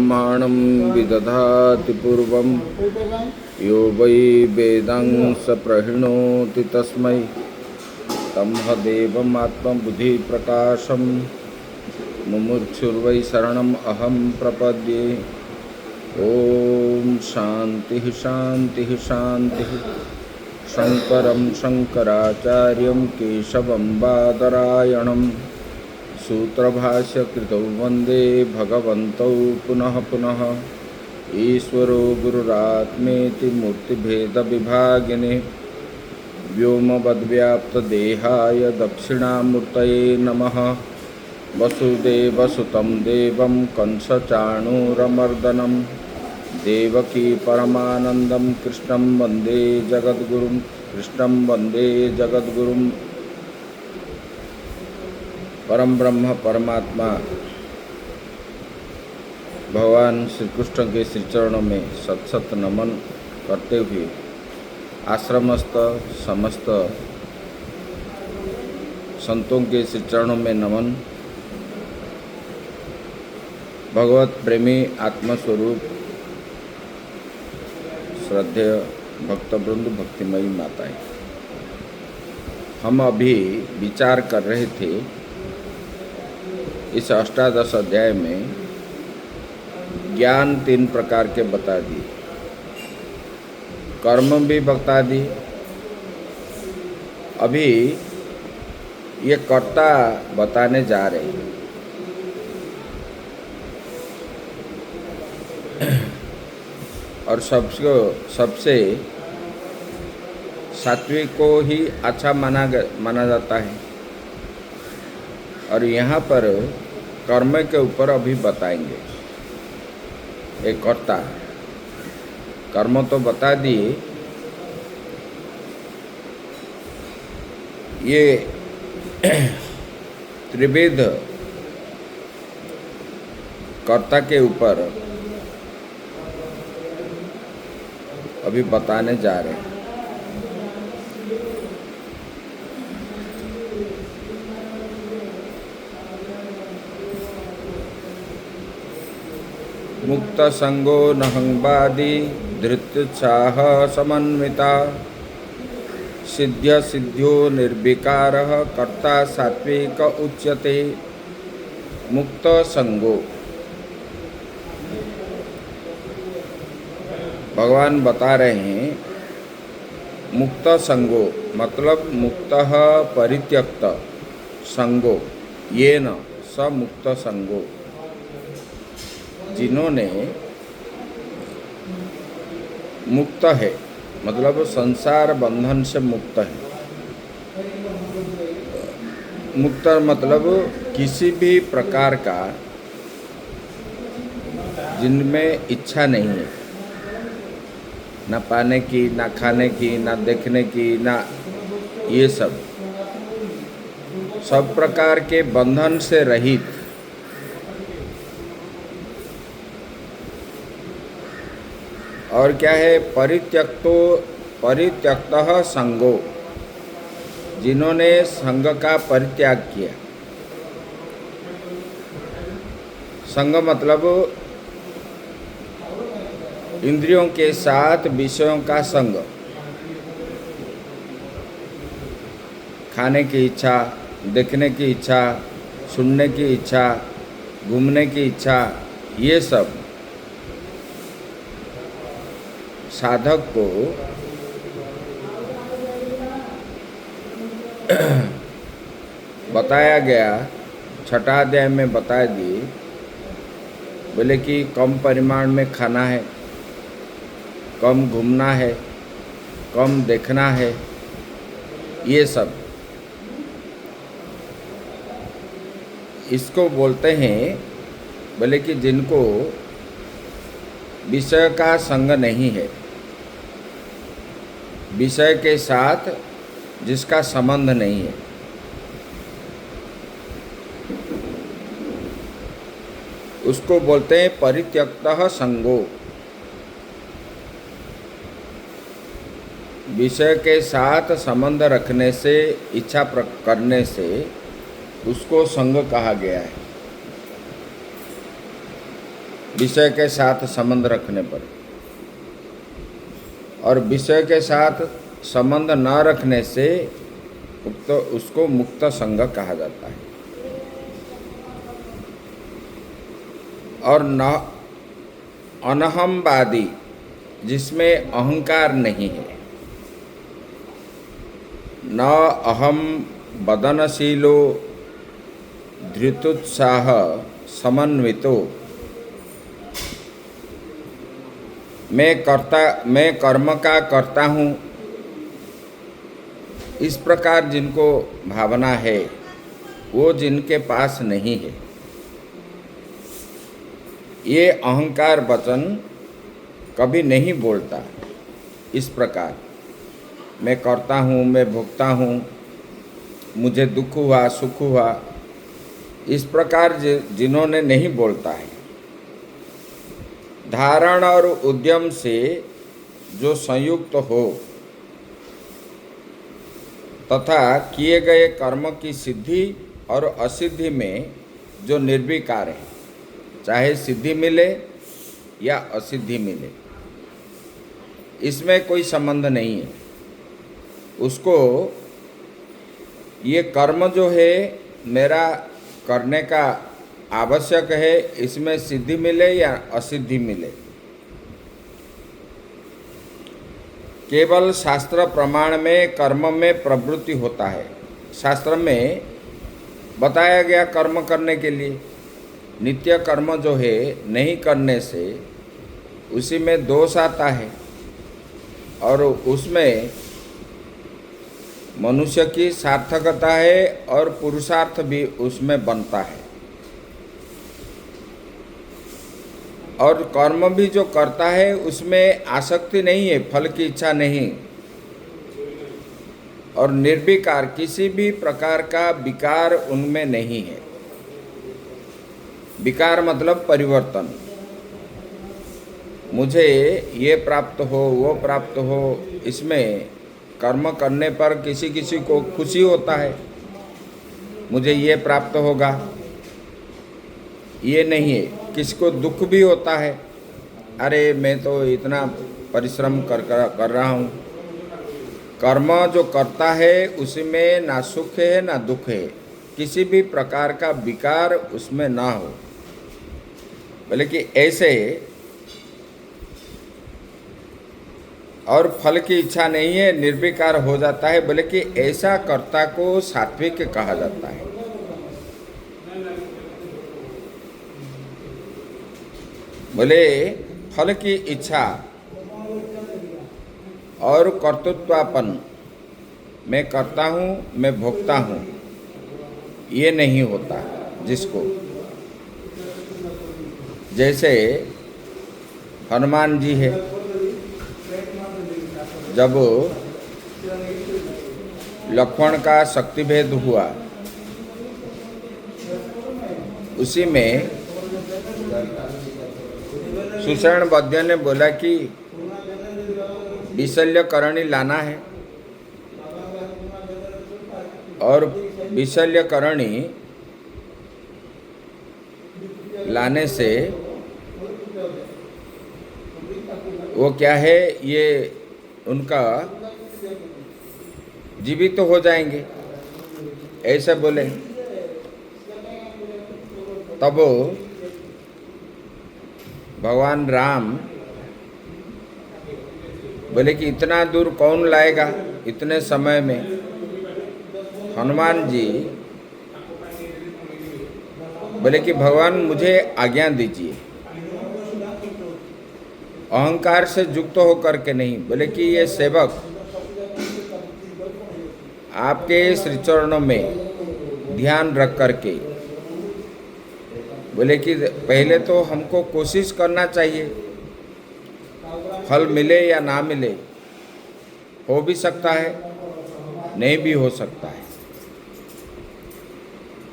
ब्रह्माणं विदधाति पूर्वं यो वै वेदं स प्रहिणोति तस्मै तमहदेवमात्मबुद्धिप्रकाशं मुमुक्षुर्वै शरणम् अहं प्रपद्ये। ओम शांति शांति शांति। शंकरं शंकराचार्यं केशवं बादरायणं सूत्रभाष्यकृतौ वन्दे भगवन्तौ पुनः पुनः। ईश्वरो गुरुरात्मेति मूर्तिभेदविभागिने व्योमवद्व्याप्तदेहाय दक्षिणामूर्तये नमः। वसुदेवसुतं देवं कंसचाणूरमर्दनं देवकी परमानन्दं कृष्णं वन्दे जगद्गुरुं। परम ब्रह्म परमात्मा भगवान श्री कृष्ण के श्री चरणों में सत सत नमन करते हुए आश्रमस्थ समस्त संतों के श्री चरणों में नमन। भगवत प्रेमी आत्मस्वरूप श्रद्धेय भक्तवृंद, भक्तिमयी माताएं, हम अभी विचार कर रहे थे इस अष्टादश अध्याय में ज्ञान 3 प्रकार के बता दिए, कर्म भी बता दी। अभी ये कर्ता बताने जा रहे हैं। और सबसे सात्विक को ही अच्छा माना जाता है। और यहाँ पर कर्म के ऊपर अभी बताएंगे। एक कर्ता, कर्म तो बता दिए, ये त्रिविध कर्ता के ऊपर अभी बताने जा रहे हैं। मुक्त संगो नहंगवादी धृत्युत्साह समन्विता सिद्ध्य सिद्ध्यो निर्विकारः कर्ता सात्विक उच्यते। मुक्त संगो, भगवान बता रहे हैं मुक्त संगो मतलब मुक्त परित्यक्त संगो येन स मुक्त संगो, जिन्होंने मुक्त है मतलब संसार बंधन से मुक्त है। मुक्त मतलब किसी भी प्रकार का जिनमें इच्छा नहीं है, ना पाने की, ना खाने की, ना देखने की, ना ये सब प्रकार के बंधन से रहित। और क्या है? परित्यक्तः संगो, जिन्होंने संग का परित्याग किया। संग मतलब इंद्रियों के साथ विषयों का संग, खाने की इच्छा, देखने की इच्छा, सुनने की इच्छा, घूमने की इच्छा, ये सब साधक को बताया गया। छठा अध्याय में बता दिए, बोले कि कम परिमाण में खाना है, कम घूमना है, कम देखना है, ये सब इसको बोलते हैं। बोले कि जिनको विषय का संग नहीं है, विषय के साथ जिसका संबंध नहीं है, उसको बोलते हैं परित्यक्तः संगो। विषय के साथ संबंध रखने से, इच्छा करने से उसको संग कहा गया है। विषय के साथ संबंध रखने पर, और विषय के साथ संबंध न रखने से उसको मुक्त संग कहा जाता है। और न अनहमवादी, जिसमें अहंकार नहीं है, न अहम वदनशीलो धृतुत्साह समन्वितो, मैं कर्म का करता हूँ, इस प्रकार जिनको भावना है वो जिनके पास नहीं है, ये अहंकार वचन कभी नहीं बोलता। इस प्रकार मैं करता हूँ, मैं भोगता हूँ, मुझे दुख हुआ, सुख हुआ, इस प्रकार जिन्होंने नहीं बोलता है, धारण और उद्यम से जो संयुक्त हो तथा किए गए कर्म की सिद्धि और असिद्धि में जो निर्विकार है, चाहे सिद्धि मिले या असिद्धि मिले, इसमें कोई संबंध नहीं है। उसको ये कर्म जो है मेरा करने का आवश्यक है, इसमें सिद्धि मिले या असिद्धि मिले, केवल शास्त्र प्रमाण में कर्म में प्रवृत्ति होता है। शास्त्र में बताया गया कर्म करने के लिए, नित्य कर्म जो है नहीं करने से उसी में दोष आता है और उसमें मनुष्य की सार्थकता है और पुरुषार्थ भी उसमें बनता है। और कर्म भी जो करता है उसमें आसक्ति नहीं है, फल की इच्छा नहीं, और निर्विकार, किसी भी प्रकार का विकार उनमें नहीं है। विकार मतलब परिवर्तन, मुझे ये प्राप्त हो, वो प्राप्त हो, इसमें कर्म करने पर किसी किसी को खुशी होता है, मुझे ये प्राप्त होगा, ये नहीं है। किसी को दुख भी होता है, अरे मैं तो इतना परिश्रम कर रहा हूँ। कर्म जो करता है उसमें ना सुख है ना दुख है, किसी भी प्रकार का विकार उसमें ना हो, बल्कि ऐसे, और फल की इच्छा नहीं है, निर्विकार हो जाता है, बल्कि ऐसा कर्ता को सात्विक कहा जाता है। बोले फल की इच्छा और कर्तृत्वापन, मैं करता हूँ, मैं भोगता हूँ, ये नहीं होता जिसको। जैसे हनुमान जी है, जब लक्ष्मण का शक्ति भेद हुआ, उसी में सुषेण वैद्य ने बोला कि विशल्यकरणी लाना है, और विशल्यकरणी लाने से वो क्या है, ये उनका जीवित तो हो जाएंगे, ऐसे बोले। तब भगवान राम बोले कि इतना दूर कौन लाएगा इतने समय में। हनुमान जी बोले कि भगवान मुझे आज्ञा दीजिए, अहंकार से युक्त होकर के नहीं। बोले कि ये सेवक आपके श्री चरणों में ध्यान रख करके, बोले कि पहले तो हमको कोशिश करना चाहिए, फल मिले या ना मिले, हो भी सकता है, नहीं भी हो सकता है।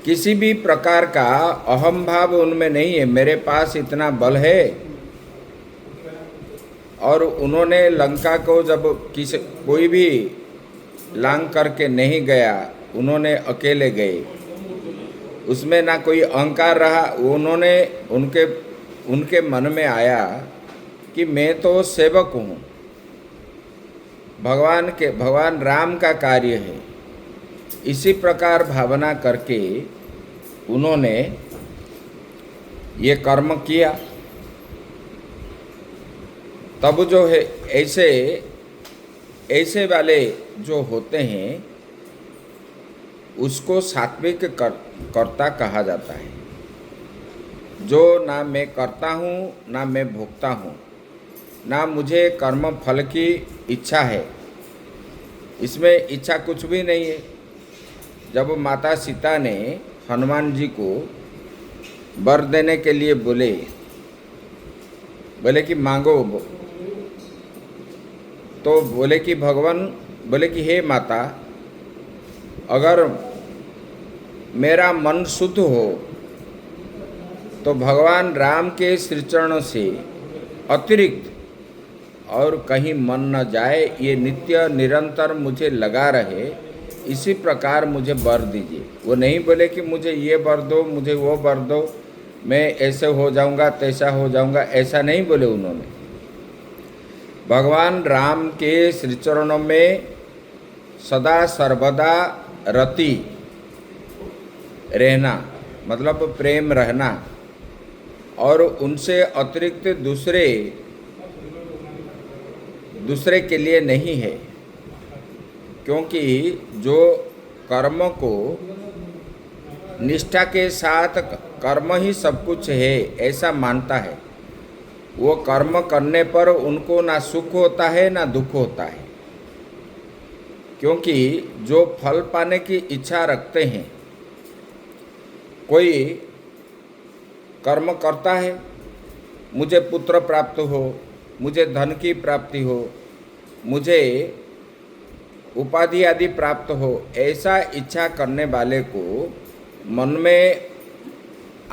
किसी भी प्रकार का अहम भाव उनमें नहीं है, मेरे पास इतना बल है। और उन्होंने लंका को जब कोई भी लांग करके नहीं गया, उन्होंने अकेले गए, उसमें ना कोई अहंकार रहा। उन्होंने उनके उनके मन में आया कि मैं तो सेवक हूँ, भगवान राम का कार्य है। इसी प्रकार भावना करके उन्होंने ये कर्म किया। तब जो है ऐसे वाले जो होते हैं उसको सात्विक कर्ता कहा जाता है, जो ना मैं करता हूँ ना मैं भोगता हूँ, ना मुझे कर्म फल की इच्छा है, इसमें इच्छा कुछ भी नहीं है। जब माता सीता ने हनुमान जी को वर देने के लिए बोले कि मांगो, तो बोले कि हे माता, अगर मेरा मन शुद्ध हो तो भगवान राम के श्री चरणों से अतिरिक्त और कहीं मन न जाए, ये नित्य निरंतर मुझे लगा रहे, इसी प्रकार मुझे वर दीजिए। वो नहीं बोले कि मुझे ये वर दो, मुझे वो वर दो, मैं ऐसे हो जाऊंगा तैसा हो जाऊंगा, ऐसा नहीं बोले उन्होंने। भगवान राम के श्री चरणों में सदा सर्वदा रति रहना, मतलब प्रेम रहना, और उनसे अतिरिक्त दूसरे के लिए नहीं है। क्योंकि जो कर्म को निष्ठा के साथ कर्म ही सब कुछ है ऐसा मानता है, वो कर्म करने पर उनको ना सुख होता है ना दुख होता है। क्योंकि जो फल पाने की इच्छा रखते हैं, कोई कर्म करता है, मुझे पुत्र प्राप्त हो, मुझे धन की प्राप्ति हो, मुझे उपाधि आदि प्राप्त हो, ऐसा इच्छा करने वाले को मन में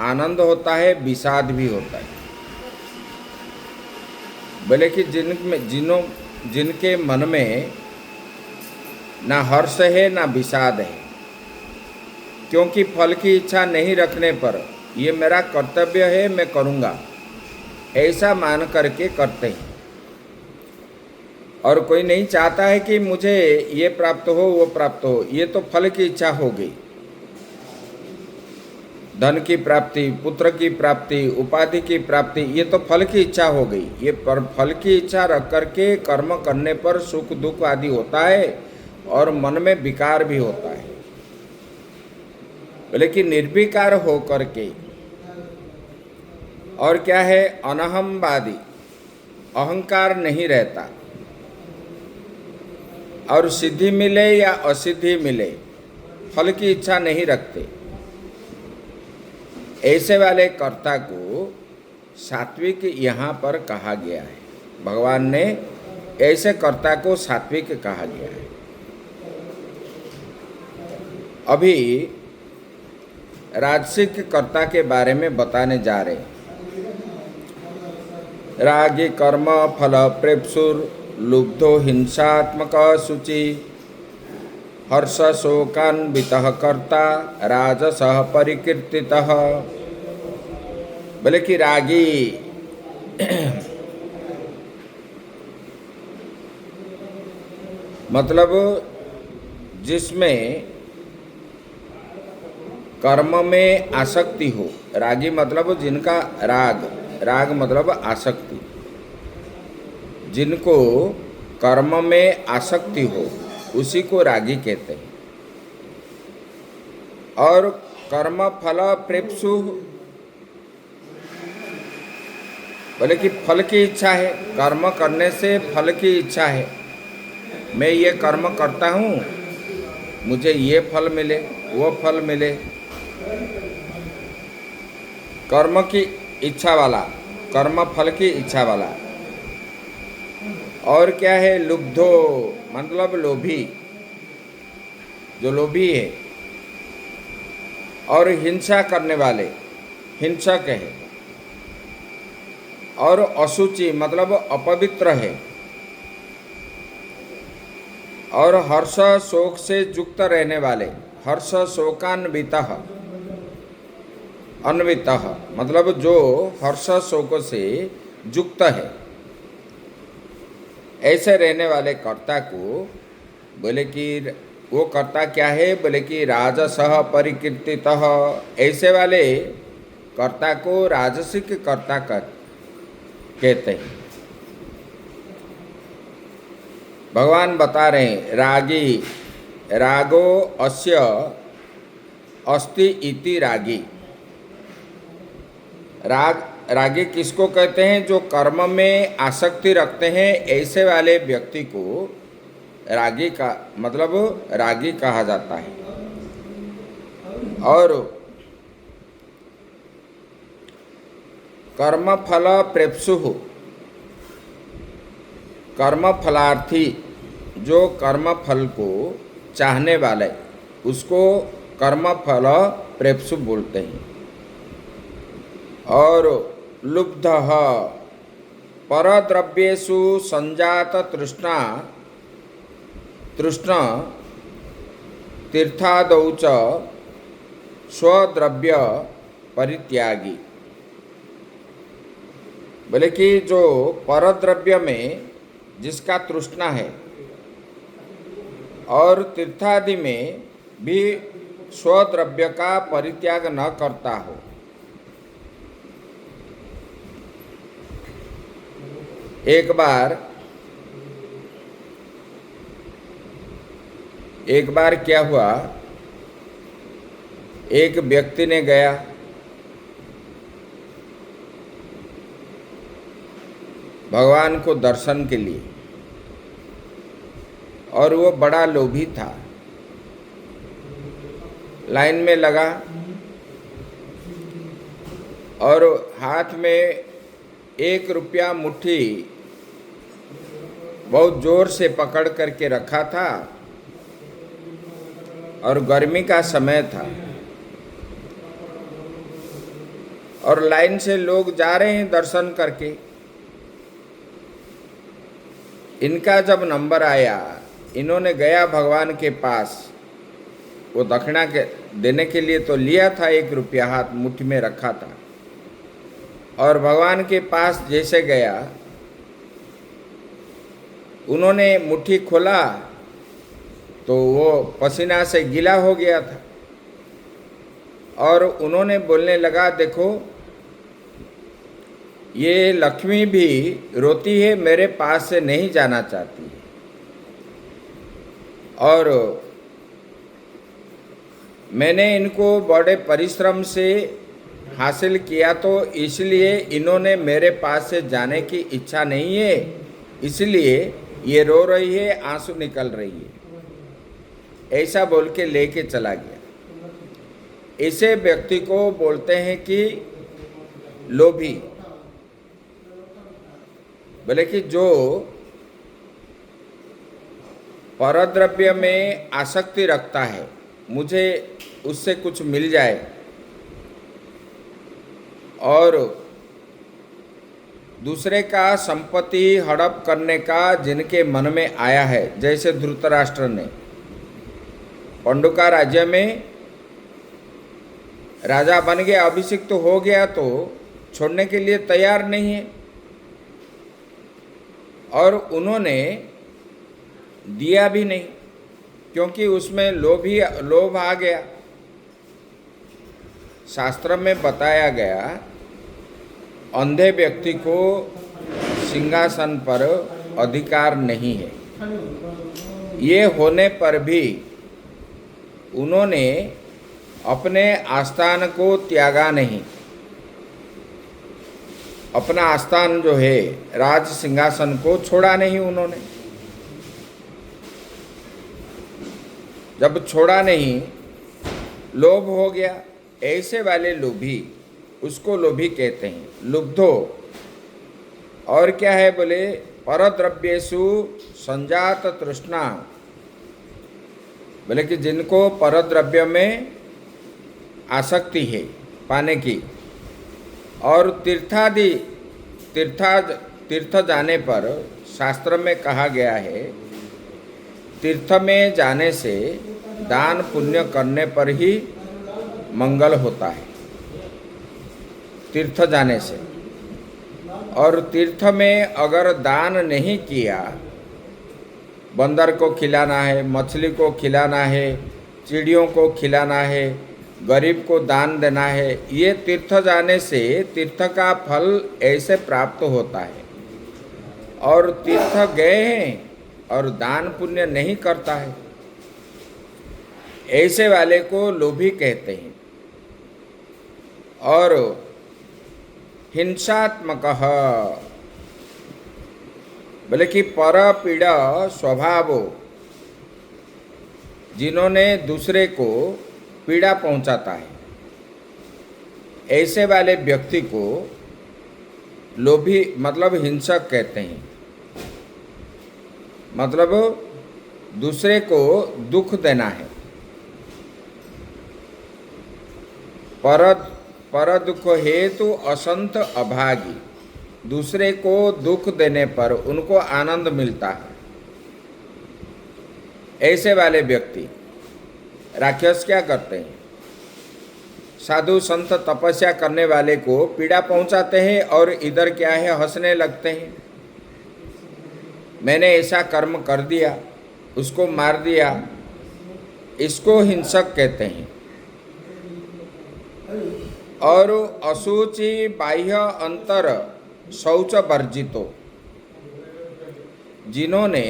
आनंद होता है, विषाद भी होता है। बोले कि जिनके मन में ना हर्ष है ना विषाद है, क्योंकि फल की इच्छा नहीं रखने पर ये मेरा कर्तव्य है, मैं करूँगा, ऐसा मान करके करते हैं। और कोई नहीं चाहता है कि मुझे ये प्राप्त हो वो प्राप्त हो, ये तो फल की इच्छा हो गई। धन की प्राप्ति, पुत्र की प्राप्ति, उपाधि की प्राप्ति, ये तो फल की इच्छा हो गई। ये पर फल की इच्छा रख करके कर्म करने पर सुख दुख आदि होता है और मन में विकार भी होता है। लेकिन निर्विकार हो करके, और क्या है, अनहमवादी, अहंकार नहीं रहता, और सिद्धि मिले या असिद्धि मिले फल की इच्छा नहीं रखते, ऐसे वाले कर्ता को सात्विक यहाँ पर कहा गया है। भगवान ने ऐसे कर्ता को सात्विक कहा गया है। अभी राजसिक कर्ता के बारे में बताने जा रहे हैं। रागी कर्म फल प्रेप्सुर लुब्धो हिंसात्मक शुचि हर्ष शोकान्वितः कर्ता राजसः परिकीर्तितः। बोले कि रागी मतलब जिसमें कर्म में आसक्ति हो। रागी मतलब जिनका राग मतलब आसक्ति, जिनको कर्म में आसक्ति हो उसी को रागी कहते हैं। और कर्म फल प्रेप्सु, बोले कि फल की इच्छा है, कर्म करने से फल की इच्छा है, मैं ये कर्म करता हूँ, मुझे ये फल मिले वो फल मिले, कर्म की इच्छा वाला, कर्म फल की इच्छा वाला। और क्या है, लुब्धो मतलब लोभी, जो लोभी है। और हिंसा करने वाले, हिंसक है। और अशुचि मतलब अपवित्र है। और हर्ष शोक से युक्त रहने वाले, हर्ष शोकान्वितः अन्वितः मतलब जो हर्ष शोक से युक्त है, ऐसे रहने वाले कर्ता को बोले कि वो कर्ता क्या है, बोले कि राजसः परिकीर्तितः, ऐसे वाले कर्ता को राजसिक कर्ता कहते हैं। भगवान बता रहे हैं रागी रागो अस्य अस्ति इति रागी। रागी किसको कहते हैं? जो कर्म में आसक्ति रखते हैं, ऐसे वाले व्यक्ति को रागी का मतलब रागी कहा जाता है। और कर्मफल प्रेप्सु, कर्मफलार्थी जो कर्मफल को चाहने वाले उसको कर्मफल प्रेप्सु बोलते हैं। और लुब्धः परद्रव्येषु संजात तृष्णा तृष्ण तीर्थादौ च स्वद्रव्य परित्यागी। बोले कि जो परद्रव्य में जिसका तृष्णा है और तीर्थादि में भी स्वद्रव्य का परित्याग न करता हो। एक बार क्या हुआ, एक व्यक्ति ने गया भगवान को दर्शन के लिए, और वो बड़ा लोभी था। लाइन में लगा और हाथ में 1 रुपया मुट्ठी बहुत जोर से पकड़ करके रखा था, और गर्मी का समय था, और लाइन से लोग जा रहे हैं दर्शन करके। इनका जब नंबर आया, इन्होंने गया भगवान के पास, वो दक्षिणा के देने के लिए तो लिया था, 1 रुपया हाथ मुट्ठी में रखा था, और भगवान के पास जैसे गया, उन्होंने मुट्ठी खोला तो वो पसीना से गीला हो गया था, और उन्होंने बोलने लगा, देखो ये लक्ष्मी भी रोती है, मेरे पास से नहीं जाना चाहती है, और मैंने इनको बड़े परिश्रम से हासिल किया, तो इसलिए इन्होंने मेरे पास से जाने की इच्छा नहीं है, इसलिए ये रो रही है, आंसू निकल रही है। ऐसा बोल के लेके चला गया। ऐसे व्यक्ति को बोलते हैं कि लोभी। बोले कि जो परद्रव्य में आसक्ति रखता है, मुझे उससे कुछ मिल जाए, और दूसरे का संपत्ति हड़प करने का जिनके मन में आया है, जैसे धृतराष्ट्र ने पांडुका राज्य में राजा बन गया, अभिषिक्त तो हो गया, तो छोड़ने के लिए तैयार नहीं है, और उन्होंने दिया भी नहीं, क्योंकि उसमें लोभ आ गया। शास्त्र में बताया गया, अंधे व्यक्ति को सिंहासन पर अधिकार नहीं है। ये होने पर भी उन्होंने अपने आस्थान को त्यागा नहीं। अपना आस्थान जो है राज सिंहासन को छोड़ा नहीं उन्होंने। जब छोड़ा नहीं, लोभ हो गया। ऐसे वाले लोभी, उसको लोभी कहते हैं, लुब्धो। और क्या है बोले, परद्रव्येषु संजात तृष्णा। बोले कि जिनको परद्रव्य में आसक्ति है पाने की, और तीर्थ जाने पर शास्त्र में कहा गया है, तीर्थ में जाने से दान पुण्य करने पर ही मंगल होता है। तीर्थ जाने से। और तीर्थ में अगर दान नहीं किया, बंदर को खिलाना है, मछली को खिलाना है, चिड़ियों को खिलाना है, गरीब को दान देना है, ये तीर्थ जाने से तीर्थ का फल ऐसे प्राप्त होता है। और तीर्थ गए हैं और दान पुण्य नहीं करता है, ऐसे वाले को लोभी कहते हैं। और हिंसात्मक, बोले कि पर पीड़ा स्वभाव, जिन्होंने दूसरे को पीड़ा पहुंचाता है, ऐसे वाले व्यक्ति को लोभी मतलब हिंसक कहते हैं। मतलब दूसरे को दुख देना है। पर दुख हेतु असंत अभागी, दूसरे को दुख देने पर उनको आनंद मिलता है, ऐसे वाले व्यक्ति। राक्षस क्या करते हैं? साधु संत तपस्या करने वाले को पीड़ा पहुंचाते हैं और इधर क्या है, हंसने लगते हैं। मैंने ऐसा कर्म कर दिया, उसको मार दिया, इसको हिंसक कहते हैं। और अशुचि बाह्य अंतर शौच वर्जितो, जिन्होंने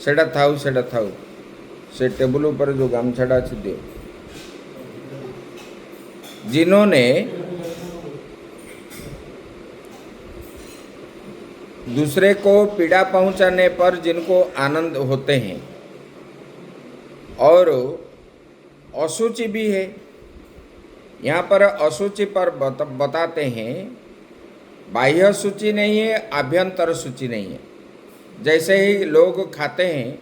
सेटा थाउ से टेबल ऊपर जो गामछाड़ा अच्छी दियो, जिन्होंने दूसरे को पीड़ा पहुंचाने पर जिनको आनंद होते हैं, और अशुचि भी है। यहाँ पर अशुचि पर बताते हैं, बाह्य सूचि नहीं है, आभ्यंतर सूचि नहीं है। जैसे ही लोग खाते हैं,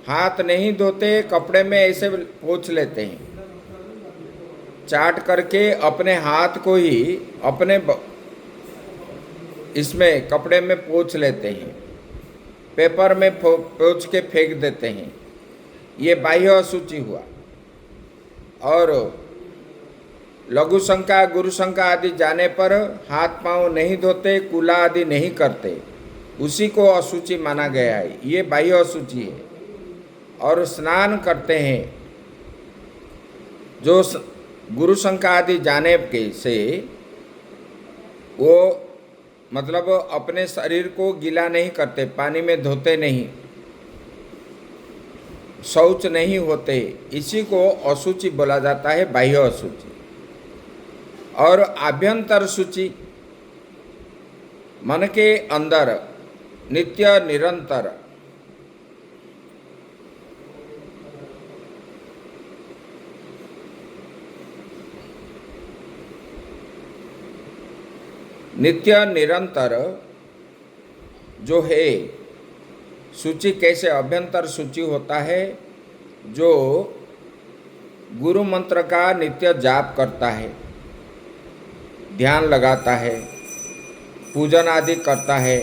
हाथ नहीं धोते, कपड़े में ऐसे पोंछ लेते हैं, चाट करके अपने हाथ को ही अपने इसमें कपड़े में पोंछ लेते हैं, पेपर में पोंछ के फेंक देते हैं, ये बाह्य अशुचि हुआ। और लघु शंका, गुरु शंका आदि जाने पर हाथ पांव नहीं धोते, कुला आदि नहीं करते, उसी को अशुचि माना गया है, ये बाह्य अशुचि है। और स्नान करते हैं, जो गुरु शंका आदि जाने के से वो मतलब अपने शरीर को गीला नहीं करते, पानी में धोते नहीं, शौच नहीं होते, इसी को अशुचि बोला जाता है, बाह्य अशुचि। और आभ्यंतर शुचि, मन के अंदर नित्य निरंतर जो है सूची। कैसे अभ्यंतर सूची होता है? जो गुरु मंत्र का नित्य जाप करता है, ध्यान लगाता है, पूजन आदि करता है,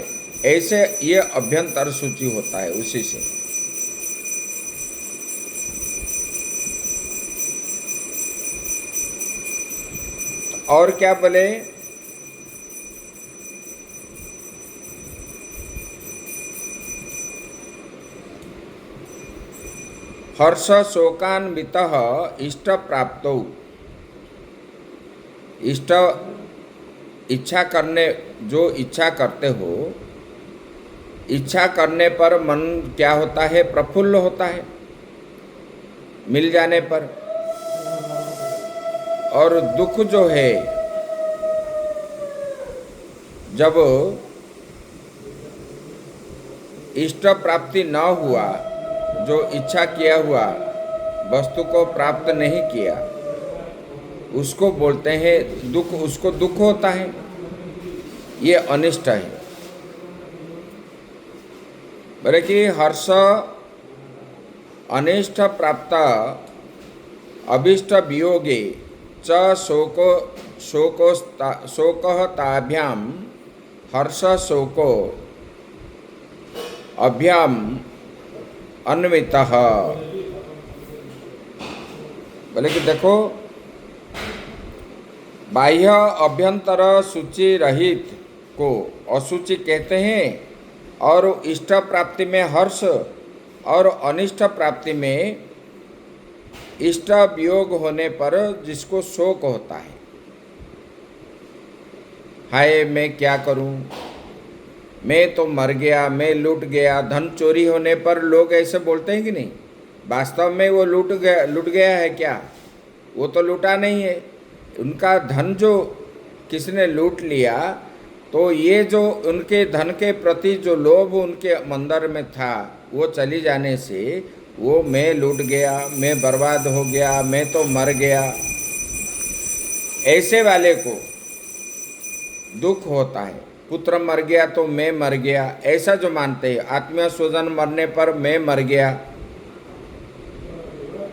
ऐसे ये अभ्यंतर सूची होता है, उसी से। और क्या बोले? हर्ष शोकान्वित इष्ट प्राप्तौ, इष्ट इच्छा करने, जो इच्छा करते हो, इच्छा करने पर मन क्या होता है? प्रफुल्ल होता है, मिल जाने पर। और दुख जो है, जब इष्ट प्राप्ति न हुआ, जो इच्छा किया हुआ वस्तु को प्राप्त नहीं किया, उसको बोलते हैं दुख, उसको दुख होता है, ये अनिष्ट है। बोले कि हर्ष अनिष्ट प्राप्त अभिष्ट वियोगे च शोकः ताभ्याम हर्ष शोको अभ्याम अन्वितः। बोले कि देखो, बाह्य अभ्यंतर सूचि रहित को असूचि कहते हैं, और इष्ट प्राप्ति में हर्ष और अनिष्ट प्राप्ति में इष्ट वियोग होने पर जिसको शोक होता है। हाय मैं क्या करूं, मैं तो मर गया, मैं लूट गया। धन चोरी होने पर लोग ऐसे बोलते हैं कि नहीं? वास्तव में वो लूट गया है क्या? वो तो लूटा नहीं है। उनका धन जो किसने लूट लिया, तो ये जो उनके धन के प्रति जो लोभ उनके अंदर में था, वो चली जाने से वो मैं लूट गया, मैं बर्बाद हो गया, मैं तो मर गया, ऐसे वाले को दुख होता है। पुत्र मर गया तो मैं मर गया, ऐसा जो मानते हैं, आत्मीय स्वजन मरने पर मैं मर गया,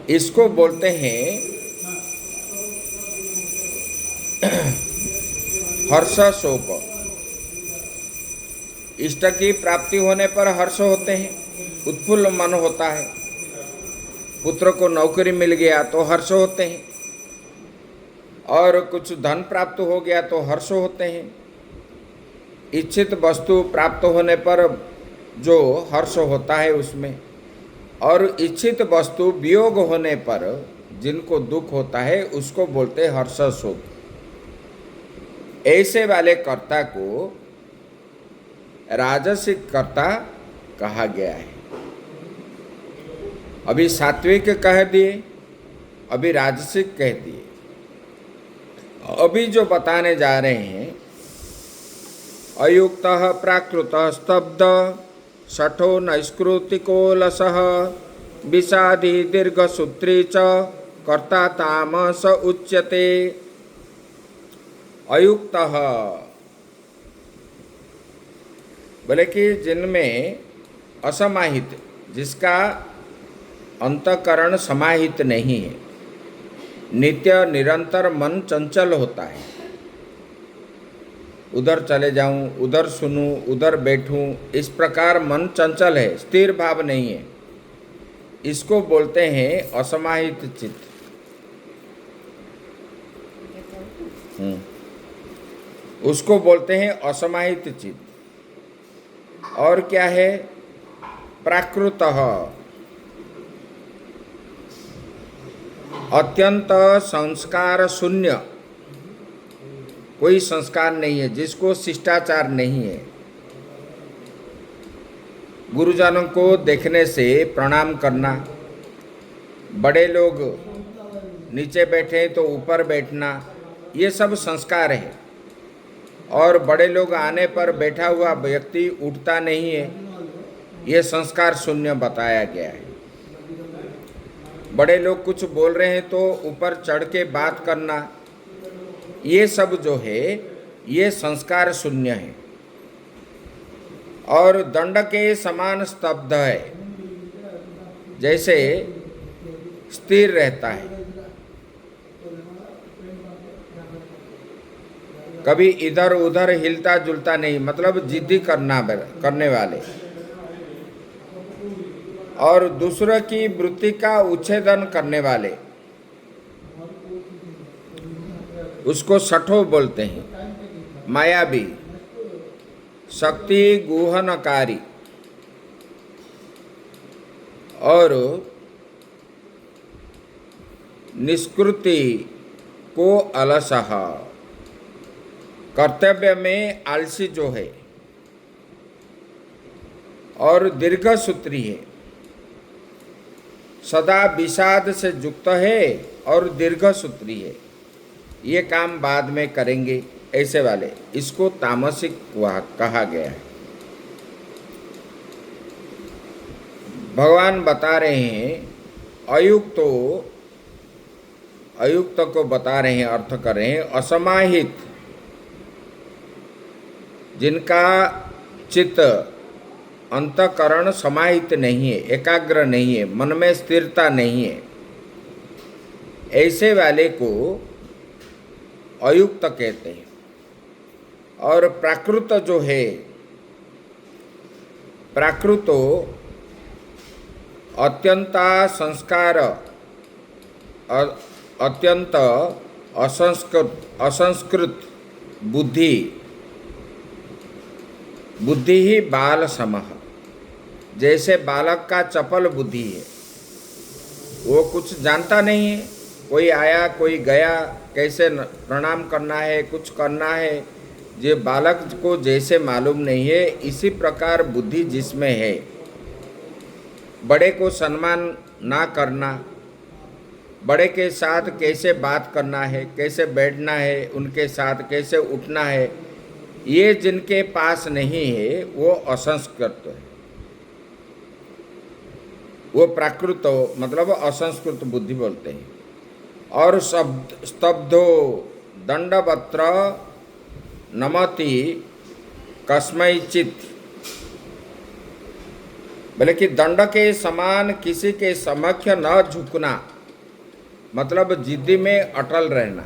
इसको बोलते हैं हर्ष शोक। इष्ट की प्राप्ति होने पर हर्ष होते हैं, उत्फुल्ल मन होता है। पुत्र को नौकरी मिल गया तो हर्ष होते हैं, और कुछ धन प्राप्त हो गया तो हर्ष होते हैं। इच्छित वस्तु प्राप्त होने पर जो हर्ष होता है उसमें, और इच्छित वस्तु वियोग होने पर जिनको दुख होता है उसको बोलते हैं हर्ष शोक। ऐसे वाले कर्ता को राजसिक कर्ता कहा गया है। अभी सात्विक कह दिए, अभी राजसिक कह दिए। अभी जो बताने जा रहे हैं, अयुक्त प्राकृत स्तब्ध शठो नैष्कृतिको लसः विषादी दीर्घसूत्री च कर्ता तामस उच्यते। अयुक्त बोले कि जिनमें असमाहित, जिसका अंतःकरण समाहित नहीं है, नित्य निरंतर मन चंचल होता है। उधर चले जाऊं, उधर सुनूं, उधर बैठूं, इस प्रकार मन चंचल है, स्थिर भाव नहीं है। इसको बोलते हैं असमाहित चित्त। उसको बोलते हैं असमाहित चित्त। और क्या है? प्राकृत, अत्यंत संस्कार शून्य, कोई संस्कार नहीं है, जिसको शिष्टाचार नहीं है। गुरुजनों को देखने से प्रणाम करना, बड़े लोग नीचे बैठे तो ऊपर बैठना, ये सब संस्कार है। और बड़े लोग आने पर बैठा हुआ व्यक्ति उठता नहीं है, ये संस्कार शून्य बताया गया है। बड़े लोग कुछ बोल रहे हैं तो ऊपर चढ़ के बात करना, ये सब जो है ये संस्कार शून्य है। और दंड के समान स्तब्ध है, जैसे स्थिर रहता है, कभी इधर उधर हिलता जुलता नहीं, मतलब जिद्दी करने वाले। और दूसरों की वृत्ति का उच्छेदन करने वाले, उसको शठो बोलते हैं। मायावी, शक्ति गुहनकारी, और निष्कृति को अलसः, कर्तव्य में आलसी जो है, और दीर्घसूत्री है, सदा विषाद से युक्त है और दीर्घसूत्री है, ये काम बाद में करेंगे, ऐसे वाले, इसको तामसिक कहा गया है। भगवान बता रहे हैं अयुक्त को बता रहे हैं, अर्थ कर रहे हैं असमाहित, जिनका चित्त अंतःकरण समाहित नहीं है, एकाग्र नहीं है, मन में स्थिरता नहीं है, ऐसे वाले को अयुक्त कहते हैं। और प्राकृत जो है, प्राकृतो अत्यंता संस्कार अत्यंत असंस्कृत बुद्धि ही बाल समः, जैसे बालक का चपल बुद्धि है, वो कुछ जानता नहीं है। कोई आया कोई गया, कैसे प्रणाम करना है, कुछ करना है, ये बालक को जैसे मालूम नहीं है, इसी प्रकार बुद्धि जिसमें है, बड़े को सम्मान ना करना, बड़े के साथ कैसे बात करना है, कैसे बैठना है, उनके साथ कैसे उठना है, ये जिनके पास नहीं है वो असंस्कृत है, वो प्राकृत मतलब असंस्कृत बुद्धि बोलते हैं। और स्तब्धो दंडवत्र नमति कस्मैचित, बोले कि दंड के समान किसी के समक्ष न झुकना, मतलब जिद्दी में अटल रहना।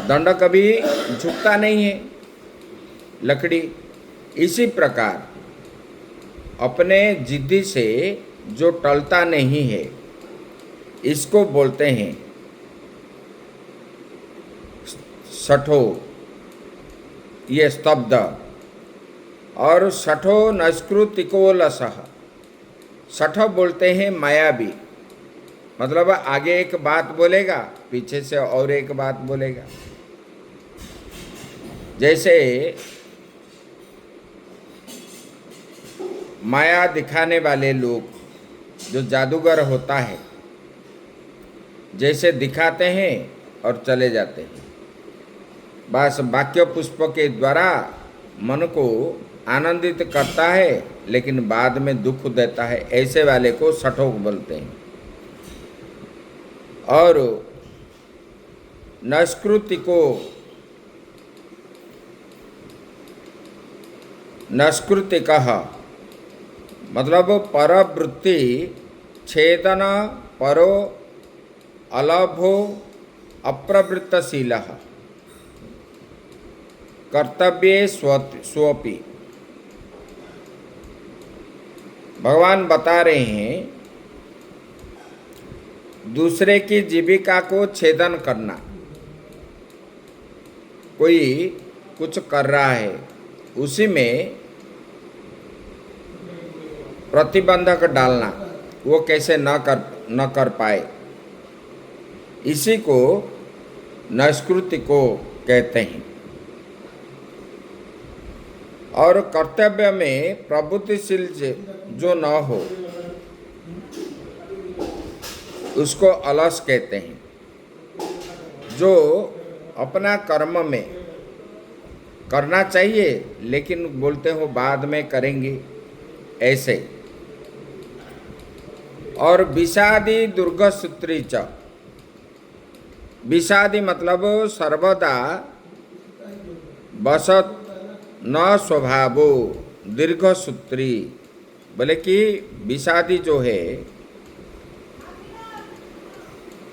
दंड कभी झुकता नहीं है, लकड़ी। इसी प्रकार अपने जिद्दी से जो टलता नहीं है, इसको बोलते हैं सठो, ये स्तब्ध। और सठो नस्कृतिकोलसः, सठ बोलते हैं मायावी, मतलब आगे एक बात बोलेगा, पीछे से और एक बात बोलेगा। जैसे माया दिखाने वाले लोग, जो जादूगर होता है, जैसे दिखाते हैं और चले जाते हैं, बस वाक्य पुष्प के द्वारा मन को आनंदित करता है, लेकिन बाद में दुख देता है, ऐसे वाले को सठोक बोलते हैं। और नस्कृतिकः मतलब परवृत्ति छेदन परो अलभो अप्रवृत्तशीलः कर्तव्ये स्वपि। भगवान बता रहे हैं दूसरे की जीविका को छेदन करना। कोई कुछ कर रहा है, उसी में प्रतिबंधक डालना, वो कैसे न कर पाए, इसी को नस्कृति को कहते हैं। और कर्तव्य में प्रवृत्तिशील जो न हो, उसको अलस कहते हैं। जो अपना कर्म में करना चाहिए लेकिन बोलते हो बाद में करेंगे, ऐसे। और विषादी दुर्गसूत्री च, विषादी मतलब सर्वदा बसत न स्वभावो दीर्घसूत्री, बोले कि विषादी जो है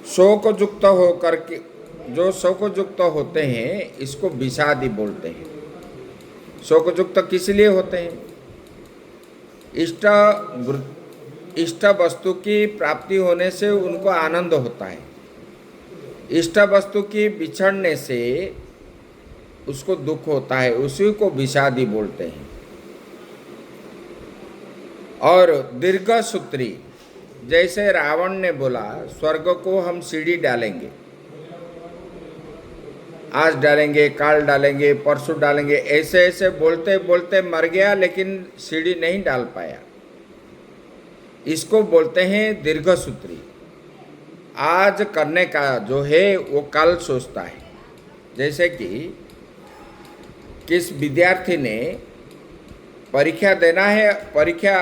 शोकयुक्त होकर के, जो शोकयुक्त होते हैं, इसको विषादी बोलते हैं। शोकयुक्त किस लिए होते हैं? इष्ट वस्तु की प्राप्ति होने से उनको आनंद होता है, इष्ट वस्तु की बिछड़ने से उसको दुख होता है, उसी को विषादी बोलते हैं। और दीर्घसूत्री, जैसे रावण ने बोला स्वर्ग को हम सीढ़ी डालेंगे, आज डालेंगे, काल डालेंगे, परसों डालेंगे, ऐसे ऐसे बोलते बोलते मर गया, लेकिन सीढ़ी नहीं डाल पाया। इसको बोलते हैं दीर्घसूत्री। आज करने का जो है वो कल सोचता है। जैसे कि किस विद्यार्थी ने परीक्षा देना है, परीक्षा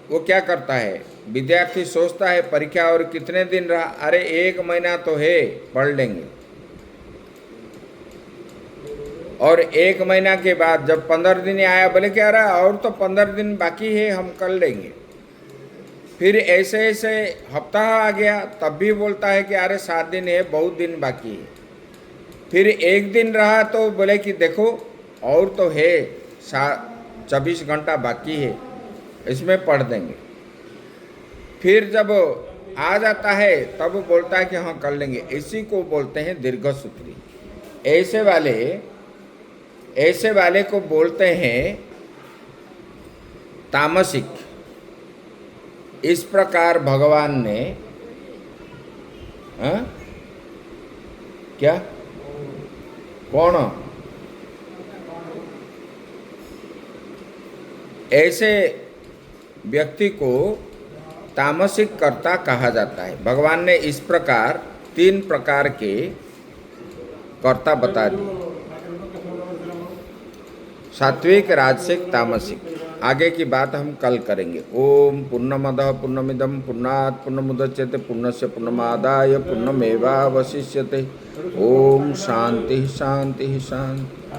वो क्या करता है, विद्यार्थी सोचता है परीक्षा और कितने दिन रहा, अरे 1 महीना तो है, पढ़ लेंगे। और 1 महीना के बाद जब 15 दिन आया, बोले क्या रहा, और तो 15 दिन बाकी है, हम कर लेंगे। फिर ऐसे ऐसे हफ्ता आ गया, तब भी बोलता है कि अरे 7 दिन है, बहुत दिन बाकी है। फिर 1 दिन रहा तो बोले कि देखो और तो है 24 घंटा बाकी है, इसमें पढ़ देंगे। फिर जब आ जाता है तब वो बोलता है कि हाँ कर लेंगे, इसी को बोलते हैं दीर्घसूत्री। ऐसे वाले को बोलते हैं तामसिक। इस प्रकार भगवान ने क्या कौन ऐसे व्यक्ति को तामसिक कर्ता कहा जाता है। भगवान ने इस प्रकार 3 प्रकार के कर्ता बता दिए, सात्विक, राजसिक, तामसिक। आगे की बात हम कल करेंगे। ओम पूर्णमदः पूर्णमिदं पूर्णात् पूर्णमुदच्यते पूर्णस्य पूर्णमादाय पूर्णमेवावशिष्यते। ओम शांति शांति शांति।